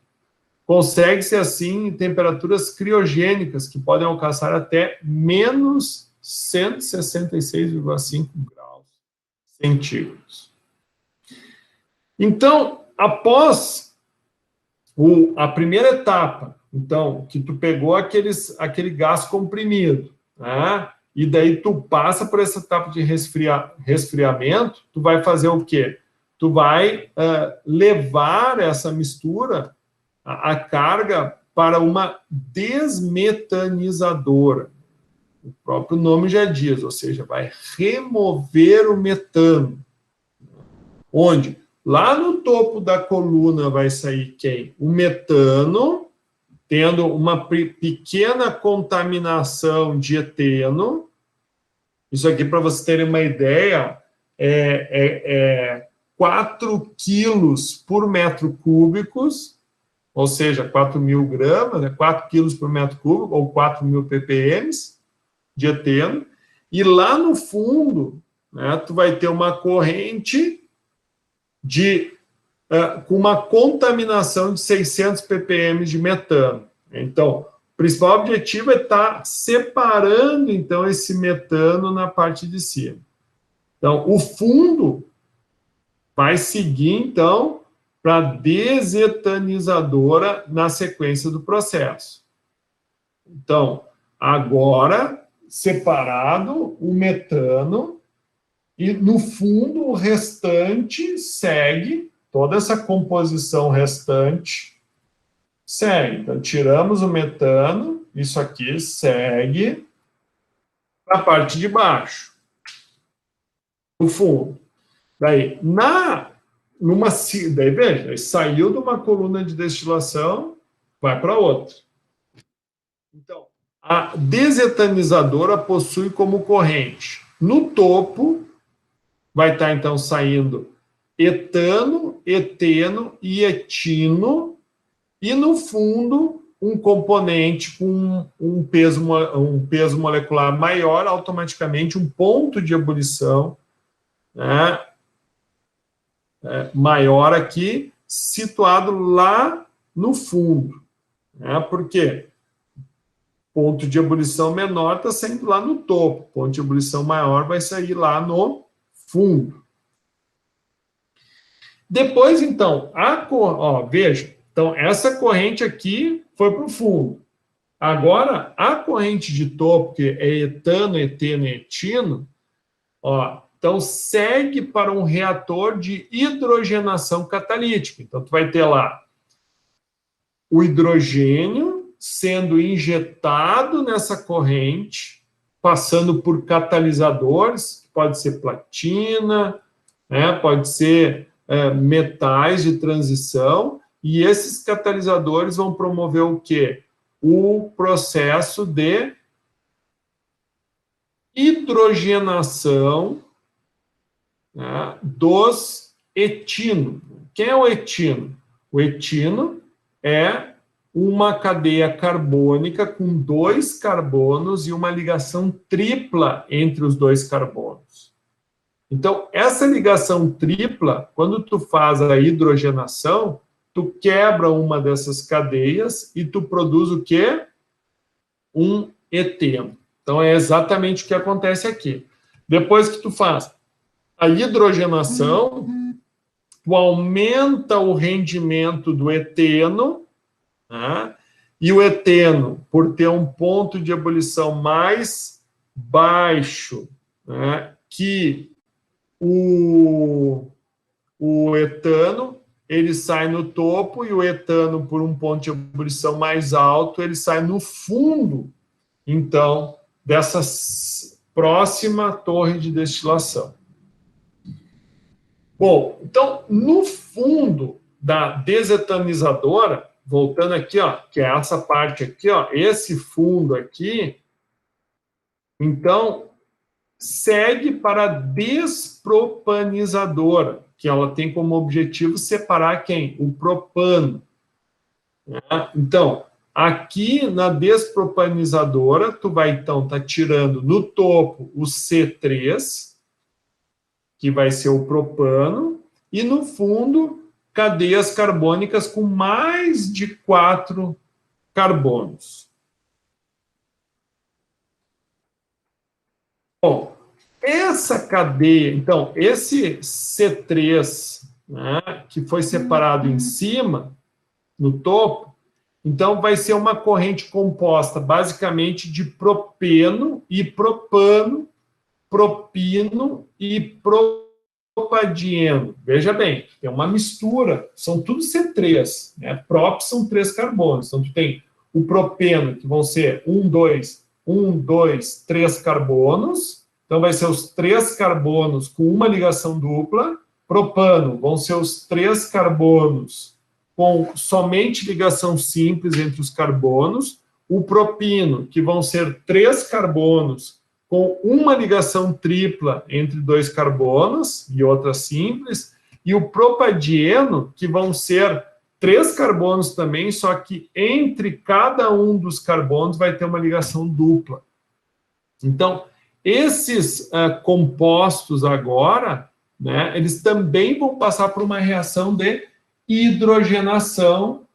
Consegue-se, assim, em temperaturas criogênicas, que podem alcançar até menos 166,5 graus centígrados. Então, após a primeira etapa, então, que tu pegou aquele gás comprimido, né? E daí tu passa por essa etapa de resfriamento, tu vai fazer o quê? Tu vai levar essa mistura, a carga, para uma desmetanizadora. O próprio nome já diz, ou seja, vai remover o metano. Onde? Lá no topo da coluna vai sair quem? O metano, tendo uma pequena contaminação de eteno. Isso aqui, para vocês terem uma ideia, 4 quilos por metro cúbico, ou seja, 4.000 gramas, né, 4 quilos por metro cúbico, ou 4.000 ppm de eteno. E lá no fundo, né, tu vai ter uma corrente com uma contaminação de 600 ppm de metano. Então, o principal objetivo é estar separando, então, esse metano na parte de cima. Então, o fundo vai seguir, então, para a desetanizadora na sequência do processo. Então, agora, separado o metano, e no fundo o restante segue, toda essa composição restante segue. Então, tiramos o metano, isso aqui segue para a parte de baixo, no fundo. Daí, daí veja, saiu de uma coluna de destilação, vai para outra. Então, a desetanizadora possui como corrente, no topo, vai estar, então, saindo etano, eteno e etino, e no fundo, um componente com um peso molecular maior, automaticamente um ponto de ebulição, né, maior aqui, situado lá no fundo. Né, por quê? Ponto de ebulição menor está saindo lá no topo, ponto de ebulição maior vai sair lá no fundo. Depois, então, veja, então, essa corrente aqui foi para o fundo. Agora, a corrente de topo, que é etano, eteno e etino, então segue para um reator de hidrogenação catalítica. Então, tu vai ter lá o hidrogênio sendo injetado nessa corrente, passando por catalisadores, que pode ser platina, né, pode ser metais de transição, e esses catalisadores vão promover o quê? O processo de hidrogenação, né, dos etino. Quem é o etino? O etino é uma cadeia carbônica com 2 carbonos e uma ligação tripla entre os 2 carbonos. Então, essa ligação tripla, quando tu faz a hidrogenação, tu quebra uma dessas cadeias e tu produz o quê? Um eteno. Então, é exatamente o que acontece aqui. Depois que tu faz a hidrogenação, tu aumenta o rendimento do eteno, né? E o eteno, por ter um ponto de ebulição mais baixo, né, que o etano, ele sai no topo, e o etano, por um ponto de ebulição mais alto, ele sai no fundo, então, dessa próxima torre de destilação. Bom, então, no fundo da desetanizadora, voltando aqui, que é essa parte aqui, esse fundo aqui, então, segue para a despropanizadora, que ela tem como objetivo separar quem? O propano. Então, aqui na despropanizadora, tu vai, então, estar tirando no topo o C3, que vai ser o propano, e no fundo, cadeias carbônicas com mais de 4 carbonos. Bom, essa cadeia, então, esse C3, né, que foi separado em cima, no topo, então vai ser uma corrente composta basicamente de propeno e propano, propino e propadieno. Veja bem, é uma mistura, são tudo C3, né? Prop são 3 carbonos, então tu tem o propeno, que vão ser 1, 2, 3 carbonos, então vai ser os 3 carbonos com uma ligação dupla. Propano vão ser os 3 carbonos com somente ligação simples entre os carbonos. O propino, que vão ser 3 carbonos com uma ligação tripla entre 2 carbonos e outra simples, e o propadieno, que vão ser 3 carbonos também, só que entre cada um dos carbonos vai ter uma ligação dupla. Então, esses compostos agora, né, eles também vão passar por uma reação de hidrogenação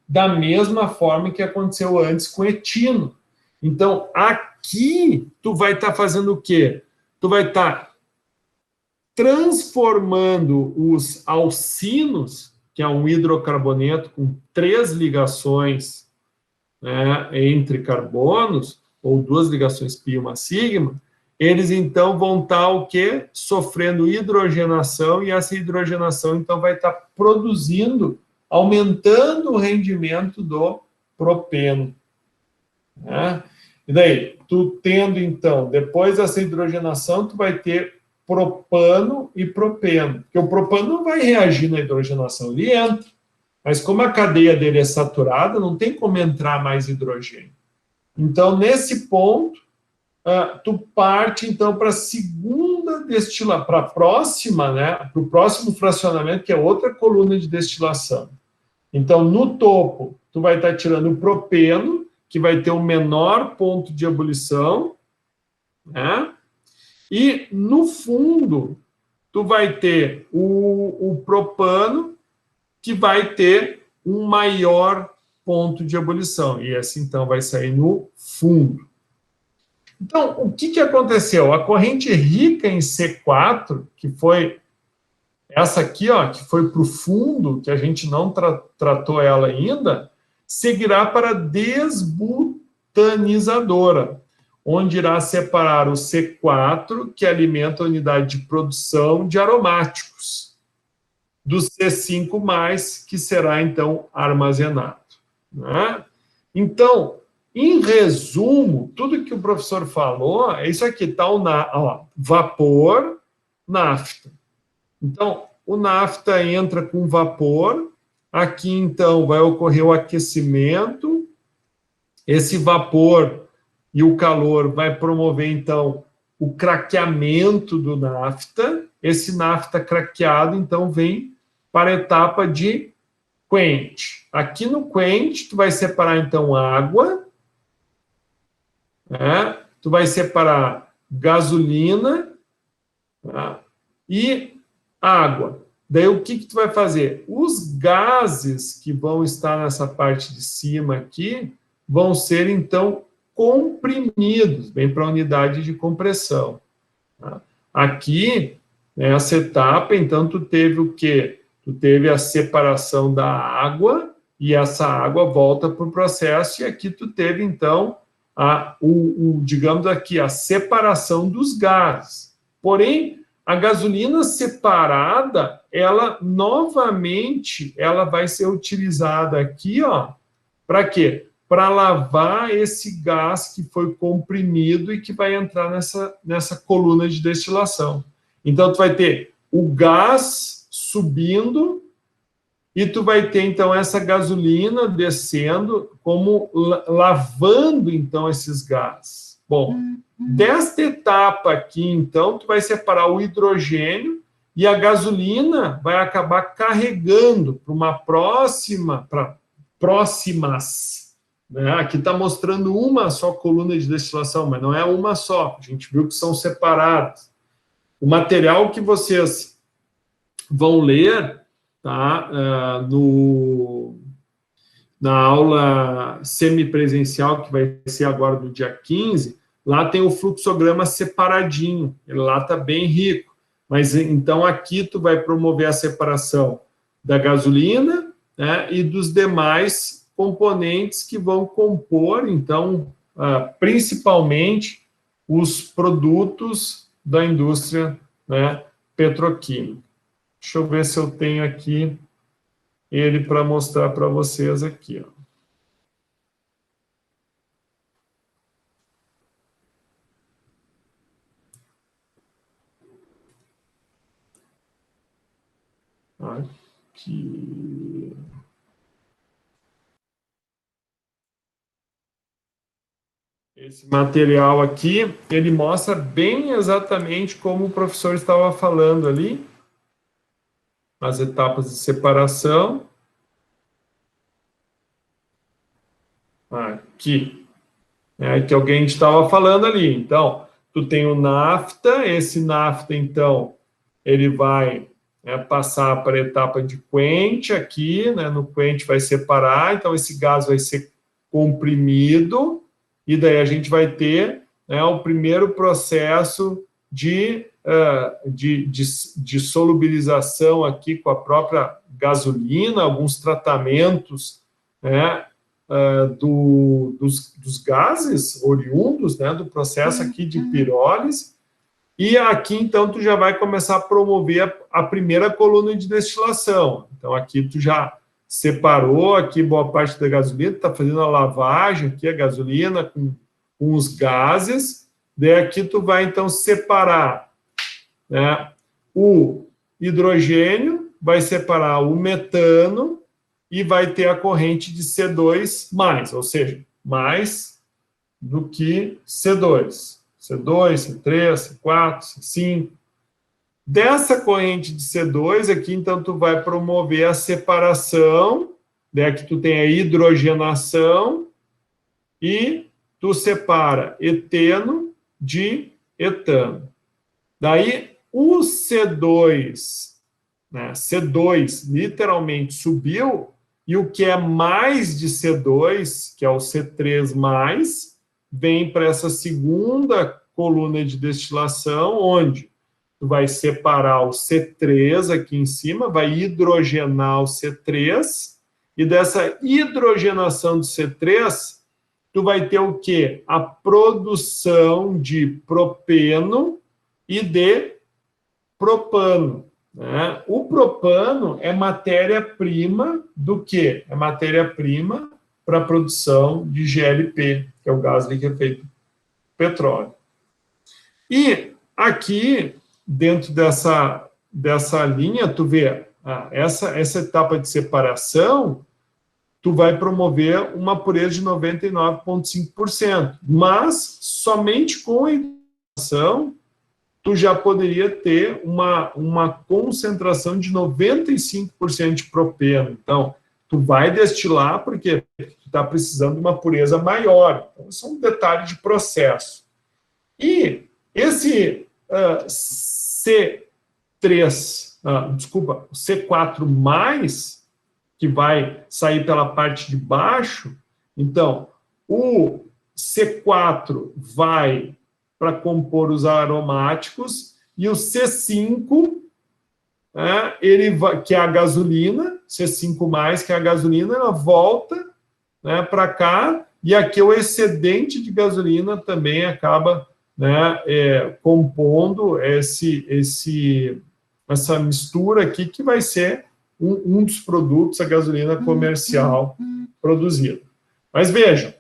da mesma forma que aconteceu antes com etino. Então, aqui, tu vai estar fazendo o quê? Tu vai estar transformando os alcinos, que é um hidrocarboneto com 3 ligações, né, entre carbonos, ou 2 ligações pi e uma sigma, eles então vão estar o quê? Sofrendo hidrogenação, e essa hidrogenação então vai estar produzindo, aumentando o rendimento do propeno, né? E daí, tu tendo então, depois dessa hidrogenação, tu vai ter propano e propeno, porque o propano não vai reagir na hidrogenação, ele entra, mas como a cadeia dele é saturada, não tem como entrar mais hidrogênio. Então, nesse ponto, tu parte, então, para a segunda destilação, para a próxima, né, para o próximo fracionamento, que é outra coluna de destilação. Então, no topo, tu vai estar tirando o propeno, que vai ter o menor ponto de ebulição, né? E, no fundo, tu vai ter o propano, que vai ter um maior ponto de ebulição. E esse, então, vai sair no fundo. Então, o que aconteceu? A corrente rica em C4, que foi essa aqui, ó, que foi para o fundo, que a gente não tratou ela ainda, seguirá para a desbutanizadora, onde irá separar o C4, que alimenta a unidade de produção de aromáticos, do C5+, que será, então, armazenado, né? Então, em resumo, tudo que o professor falou, é isso aqui, tá vapor, nafta. Então, o nafta entra com vapor, aqui, então, vai ocorrer o aquecimento, esse vapor e o calor vai promover, então, o craqueamento do nafta, esse nafta craqueado, então, vem para a etapa de quench. Aqui no quench, tu vai separar, então, água, né? Tu vai separar gasolina, tá? E água. Daí o que tu vai fazer? Os gases que vão estar nessa parte de cima aqui vão ser, então, comprimidos, bem para a unidade de compressão, tá? Aqui, nessa etapa, então, tu teve o quê? Tu teve a separação da água, e essa água volta para o processo, e aqui tu teve, então, digamos aqui, a separação dos gases. Porém, a gasolina separada, ela novamente, ela vai ser utilizada aqui, ó, para quê? Para lavar esse gás que foi comprimido e que vai entrar nessa coluna de destilação. Então, tu vai ter o gás subindo e tu vai ter, então, essa gasolina descendo, como lavando, então, esses gases. Bom, desta etapa aqui, então, tu vai separar o hidrogênio e a gasolina vai acabar carregando para uma próximas, né? Aqui está mostrando uma só coluna de destilação, mas não é uma só. A gente viu que são separadas. O material que vocês vão ler, tá, na aula semipresencial, que vai ser agora no dia 15, lá tem o fluxograma separadinho, ele lá está bem rico, mas então aqui tu vai promover a separação da gasolina, né, e dos demais componentes que vão compor, então, principalmente os produtos da indústria, né, petroquímica. Deixa eu ver se eu tenho aqui ele para mostrar para vocês aqui, ó. Aqui. Esse material aqui, ele mostra bem exatamente como o professor estava falando ali, as etapas de separação. Aqui. Que alguém estava falando ali. Então, tu tem o nafta, esse nafta, então, ele vai passar para a etapa de quench aqui, né? No quench vai separar, então esse gás vai ser comprimido, e daí a gente vai ter, né, o primeiro processo de solubilização aqui com a própria gasolina, alguns tratamentos, né, dos gases oriundos, né, do processo aqui de pirólise, e aqui, então, tu já vai começar a promover a primeira coluna de destilação. Então, aqui tu já separou aqui boa parte da gasolina, está fazendo a lavagem aqui, a gasolina com os gases, daí aqui tu vai, então, separar, né, o hidrogênio, vai separar o metano e vai ter a corrente de C2+, ou seja, mais do que C2. C2, C3, C4, C5. Dessa corrente de C2 aqui, então, tu vai promover a separação, né, que tu tem a hidrogenação, e tu separa eteno de etano. Daí, o C2, né, C2 literalmente subiu, e o que é mais de C2, que é o C3+, vem para essa segunda coluna de destilação, onde tu vai separar o C3 aqui em cima, vai hidrogenar o C3, e dessa hidrogenação do C3, tu vai ter o quê? A produção de propeno e de propano, né? O propano é matéria-prima do quê? É matéria-prima para a produção de GLP, que é o gás liquefeito petróleo. E aqui, dentro dessa linha, tu vê, essa etapa de separação, tu vai promover uma pureza de 99,5%, mas somente com a hidratação, tu já poderia ter uma concentração de 95% de propeno. Então, tu vai destilar porque tu está precisando de uma pureza maior. Então, isso é um detalhe de processo. E esse C4+, que vai sair pela parte de baixo, então, o C4 vai para compor os aromáticos, e o C5, ele vai, que é a gasolina, C5+, que é a gasolina, ela volta, né, para cá, e aqui o excedente de gasolina também acaba, né, compondo essa mistura aqui, que vai ser um dos produtos, a gasolina comercial produzida. Mas vejam,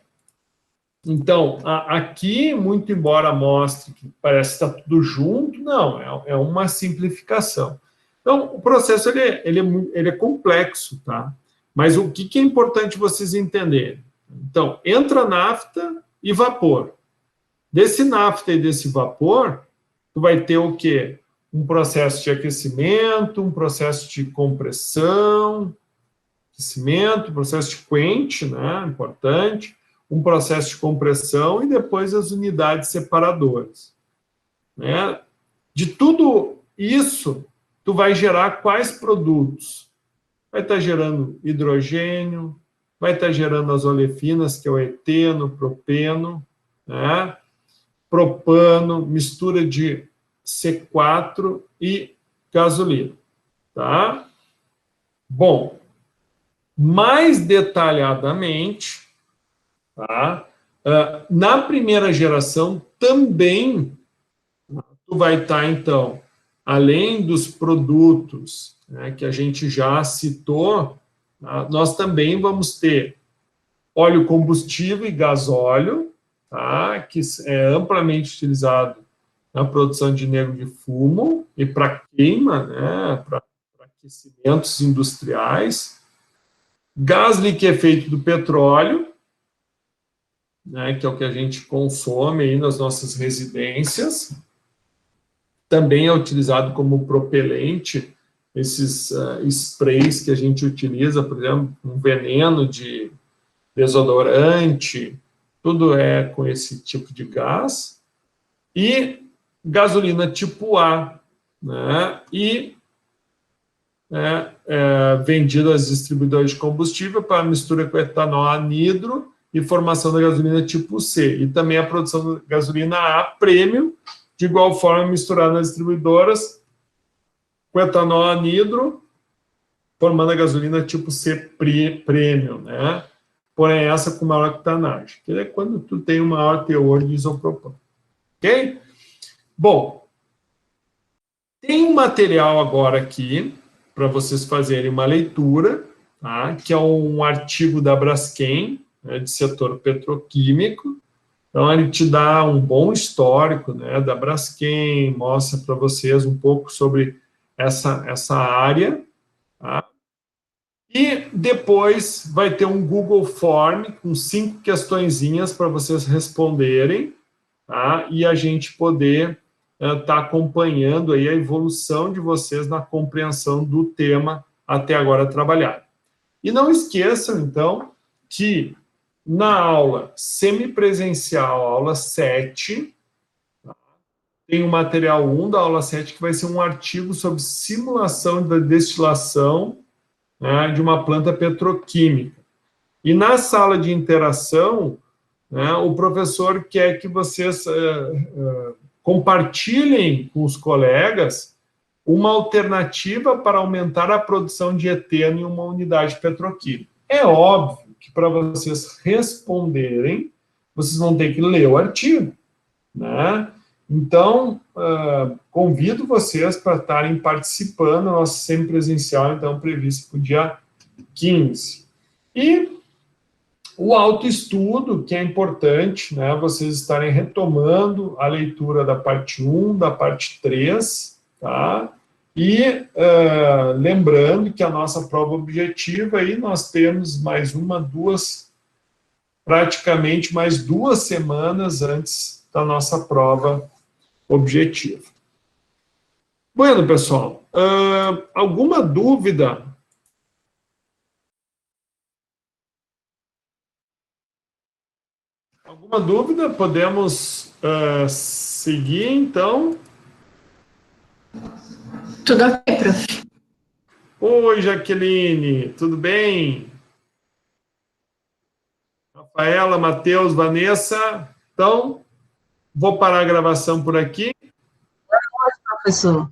então, aqui, muito embora mostre que parece que está tudo junto, não, é uma simplificação. Então, o processo ele é complexo, tá? Mas o que é importante vocês entenderem? Então, entra nafta e vapor. Desse nafta e desse vapor, tu vai ter o quê? Um processo de aquecimento, um processo de compressão, aquecimento, processo de quench, né? Importante, um processo de compressão e depois as unidades separadoras, né? De tudo isso, tu vai gerar quais produtos? Vai estar gerando hidrogênio, vai estar gerando as olefinas, que é o eteno, propeno, né? Propano, mistura de C4 e gasolina, tá? Bom, mais detalhadamente, tá? Na primeira geração também tu vai estar, então, além dos produtos, né, que a gente já citou, tá? Nós também vamos ter óleo combustível e gasóleo, tá? Que é amplamente utilizado na produção de negro de fumo e para queima, né? Para aquecimentos industriais. Gás liquefeito do petróleo, né, que é o que a gente consome aí nas nossas residências, também é utilizado como propelente, esses sprays que a gente utiliza, por exemplo, um veneno de desodorante, tudo é com esse tipo de gás, e gasolina tipo A, né, e vendido às distribuidoras de combustível para mistura com etanol anidro e formação da gasolina tipo C. E também a produção da gasolina A premium, de igual forma misturada nas distribuidoras com etanol anidro, formando a gasolina tipo C premium, né? porém essa com maior octanagem, que é quando tu tem um maior teor de isopropano. Ok? Bom, tem um material agora aqui, para vocês fazerem uma leitura, tá? Que é um artigo da Braskem, né, de setor petroquímico. Então, ele te dá um bom histórico, né, da Braskem, mostra para vocês um pouco sobre essa área, tá? E depois vai ter um Google Form com 5 questõezinhas para vocês responderem, tá? E a gente poder estar acompanhando aí a evolução de vocês na compreensão do tema até agora trabalhado. E não esqueçam, então, que na aula semipresencial, aula 7, tá? Tem o material 1 da aula 7, que vai ser um artigo sobre simulação da destilação, né, de uma planta petroquímica. E na sala de interação, né, o professor quer que vocês compartilhem com os colegas uma alternativa para aumentar a produção de eteno em uma unidade petroquímica. É óbvio que para vocês responderem, vocês vão ter que ler o artigo, né? Então, convido vocês para estarem participando, nosso semipresencial, então, previsto para o dia 15. E o autoestudo, que é importante, né, vocês estarem retomando a leitura da parte 1, da parte 3, tá? E lembrando que a nossa prova objetiva, aí nós temos mais praticamente mais 2 semanas antes da nossa prova objetiva. Bueno, pessoal, alguma dúvida? Alguma dúvida? Podemos seguir, então? Tudo ok, prof. Oi, Jaqueline, tudo bem? Rafaela, Matheus, Vanessa. Então, vou parar a gravação por aqui. Professor.